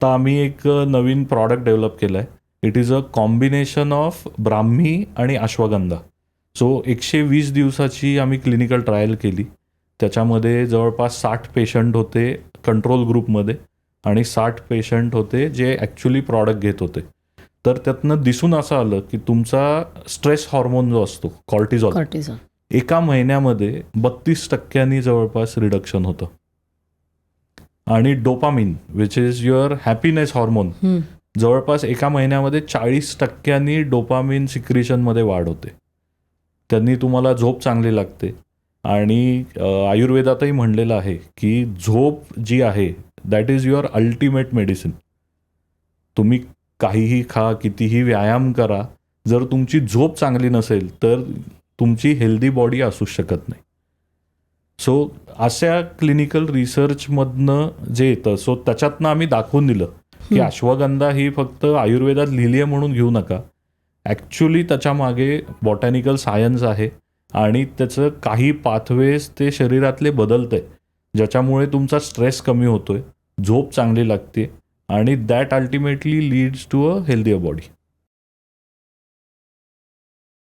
तर आम्ही एक नवीन प्रॉडक्ट डेव्हलप केलं आहे. It is a combination of Brahmi आणि अश्वगंधा. सो 120 दिवसाची आम्ही क्लिनिकल ट्रायल केली. त्याच्यामध्ये जवळपास 60 पेशंट होते कंट्रोल ग्रुपमध्ये आणि 60 पेशंट होते जे ॲक्च्युली प्रॉडक्ट घेत होते. तर त्यातनं दिसून असं आलं की तुमचा स्ट्रेस हॉर्मोन जो असतो कॉर्टिझॉल, कॉर्टिझॉल. एका महिन्यामध्ये 32% जवळपास रिडक्शन होतं. आणि dopamine which is your happiness hormone, जवळपास एका महिन्यामध्ये 40% डोपामिन सिक्रिशनमध्ये वाढ होते. त्यांनी तुम्हाला झोप चांगली लागते. आणि आयुर्वेदातही म्हणलेलं आहे की झोप जी आहे that is your ultimate medicine. तुम्ही काहीही खा, कितीही व्यायाम करा, जर तुमची झोप चांगली नसेल तर तुमची हेल्दी बॉडी असू शकत नाही. सो अशा क्लिनिकल रिसर्चमधनं जे येतं, सो त्याच्यातनं आम्ही दाखवून दिलं की अश्वगंधा ही फक्त आयुर्वेदात लिहिली आहे म्हणून घेऊ नका. ॲक्च्युली त्याच्यामागे बॉटॅनिकल सायन्स आहे आणि त्याचं काही पाथवेज ते शरीरातले बदलत आहे, ज्याच्यामुळे तुमचा स्ट्रेस कमी होतोय, झोप चांगली लागते आणि that ultimately leads to a healthier body.